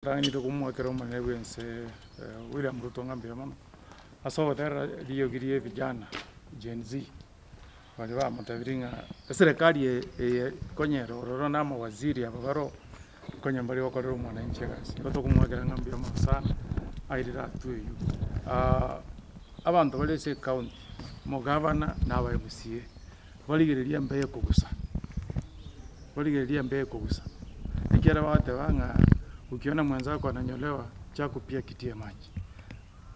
Rani to kumwakira umane wense William Ruto ngambia mama aso tera dio girie vijana Gen Z wale wa mtaviringa serikali konyero roro na mawaziri abagaro konya mbali wakorero mwananchi gasi to kumwakira ngambia mama sana aidira tuyu abantu bale se county mo governor na ba MCA baligereria mbeye kugusa ikera wate wanga ukiona mwenzako ananyolewa chako pia kitie maji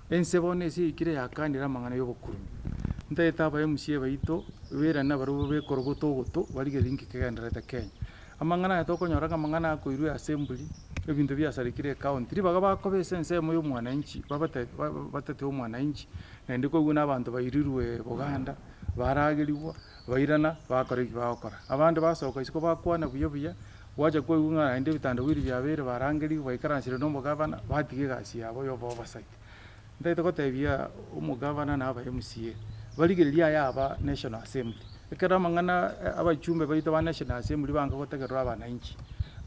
ensebone si ikire yakandira mangana y'obukuru ndeta ba MCA baito wera na barubo be korogoto barige linki kegendera Kenya amangana yatokonyoraga mangana akoirwe assembly ebintu bya sarikire county baga bakobe sense mu y'umwananchi batate umwananchi na ndiko guna abantu bayirirwe Buganda baragiriwa bairana bakora abandi basoka isiko bakwana buye waje kwa unga ende bitanda wiri byabere barangeri bayikaransire no mugavana batige gasi yabo yo baba site ndete kotebia umugavana na aba MCA baligereria yaba National Assembly ekera mangana abachumbe bayita ba National Assembly banga kotegerwa abananchi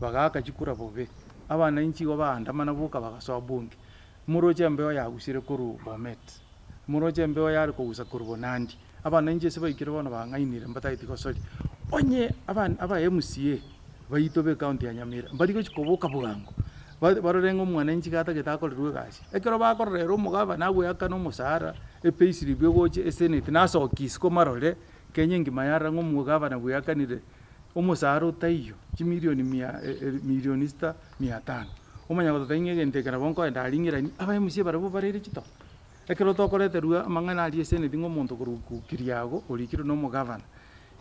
bagaka chikura bobe abananchi go bandamana buka bagaso bunge muroje mbeo yagusire kuru Bomet muroje mbeo yari kugusa kuru Bonandi abananchi se bayikire bona bangainire mbataiti ko sori onye aba MCA baito be county ya Nyamira mbadiko chikoboka bugango barorengo mwananchi kata getakorerwe gasi ekero bakorero umugaba nawe yakano musara epeisiri byogoche senate naso kisiko marore Kenya ngima yara ngumugaba na buyakanire umusara utayo chimilioni 500 umanya gototenge gentekera bonko ndaringira ni aba MCA barabo barere chito ekero tokoreterwa amangana ali senate ngomuntu kurukiriago olikiro no mugaba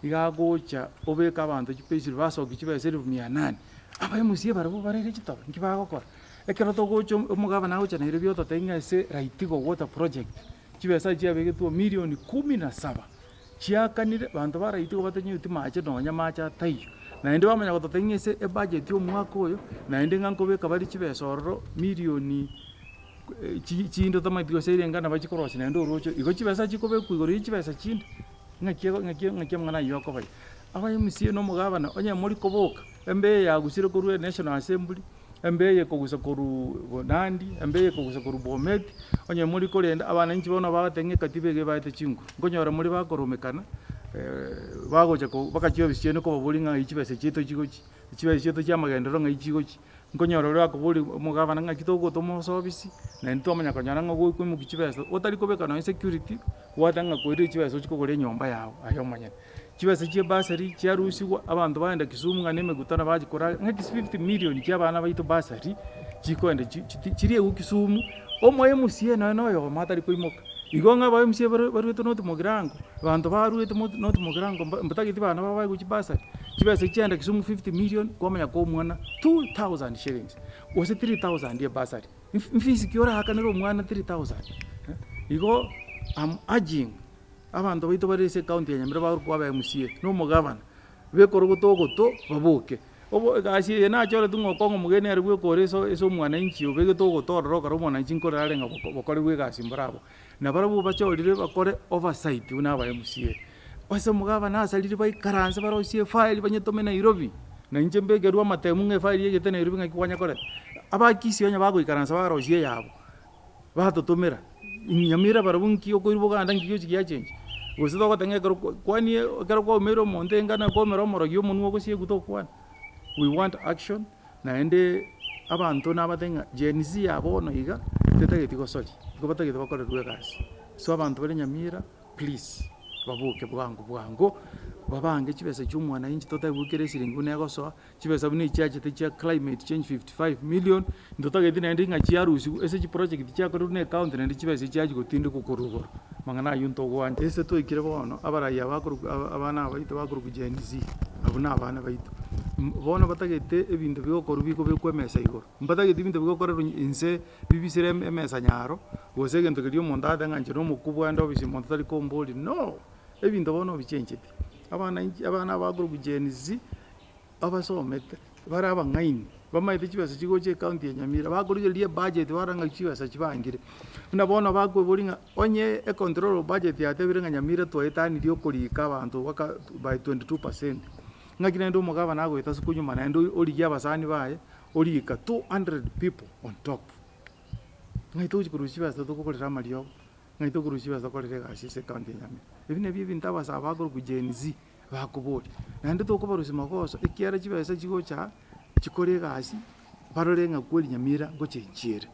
igagocha obeka abantu chipesiri basoki chibeseri 800 aba MCA barabo barere chito ngibagokora ekero togocho umugaba nawe cyane irebyo totenga ese raitigo water project chibesa chiabegetu milioni 17 chiakanire bantu baraitigo batenyuti mache nonya macha tayo na ende bamanya gototenga ese budget yo mwaka oyo na ende ngankobeka bari chibesororo milioni chindo tamaitiko serenga na bachikorosi na ende urocho igo chibesa chikobeku igoro chibesa chinde ngakie mwana yoko bai aba MCA no mugabana onye muri koboka embe yagusire kuru National Assembly embe ye kogusa kuru Bonandi embe ye kogusa kuru Bomet onye muri korenda abananchi bona bagatenge katibege baite chingu ngonyora muri bakoromekana bagoje ko bakachiyo bisiene ko bolinga ichibese chito chigochi ichibese chito cyamagendero nga ichigochi ngonyora rwa ko boli mugabana ngakitogo tomo service na ntoma nyakanyana ngo ku kichibese otari kobeka na security watanga ko iri chibese chikogore nyomba yawo ayo manya chibese chie basari chiarusiwa abantu baenda Kisumu nganeme gutana bagikora ngaki 50 million cyabana baito basari chikoende chirie ku Kisumu omo MCA no yo matari ko imoka igonga ba MCA barueto not mogirango abantu barueto not mogirango mbatagiti bana baba ku chibasari chibese chienda Kisumu 50 million komanya ko mwana 2000 shillings wose 3000 ye basari mfisi kiora hakanero mwana 3000 igo am urging abantu baito barese county ya Nyamira baru kwa MCA no mugabana bekorogoto babuke obo gasi na chore tungo kongo mugene ari bwe koreso eso mwananchi obege togotororo karo mwananchi nkore arenga bokore bwe gasi mbrabo na barabu bachorire bakore oversight una ba MCA ose mugabana asalire bai karanze baro sie file banyetome Nairobi na njembege rwa matemu nge file yegete Nairobi ngakikwanya kore abakisi onya bago ikaranza baro sie yabo batotomera Nyamira barabunki okuriboga ndangiyo chikia change gusito ko tenge kwani karo ko mero monte ngana ko mero moro yo munwo ko sie guto kwan we want action na ende abantu nabatenga Gen Z yabono iga tetageti ko soli ko batageti bakore rwegasi so abantu bari Nyamira please babuke bwango babange chibese cy'umwana inchi totabukere siringu nego so chibese buni cyaje te climate change 55 million ndotageti na ndinga chiarusi ese chi project cyakora ne account na ndi chibese cyaje gutinde kukurugoro mangana yunto gwanje ese to ikire bono abaraya bakuru abana baito bakuru Gen Z abuna abana baito bono batagete ebintu bigokora biko bekwemesa igoro mbatagete ibintu bigokora inse bibisire emesa nyaro gosege ntokiriyo mondada nganje no mukubwa ndo bisi montali komboli no ebintu bono bichenjete abana baguru Gen Z abasomete baraba ngaini bamaite chibasa chigoche county ya Nyamira baguriye budget waranga chibasa chibangire nabona bagwe bolinga onye e control budget ya tebirenga Nyamira to etani dio kolika abantu waka by 22% ngakina ndo mugaba nago itasukunyuma na ndo oligia basani baye orika 200 people on top ngaito chikurushi basa tukukorera mario ngaito kurushi basa korera gashi se county nyame ebi ne bibi ntabasa abagoro ku Gen Z bakubori nande tukubarushi makoso ikiara chibasa chigocha chikore gashi barore ngakuri nyamira ngo chenjere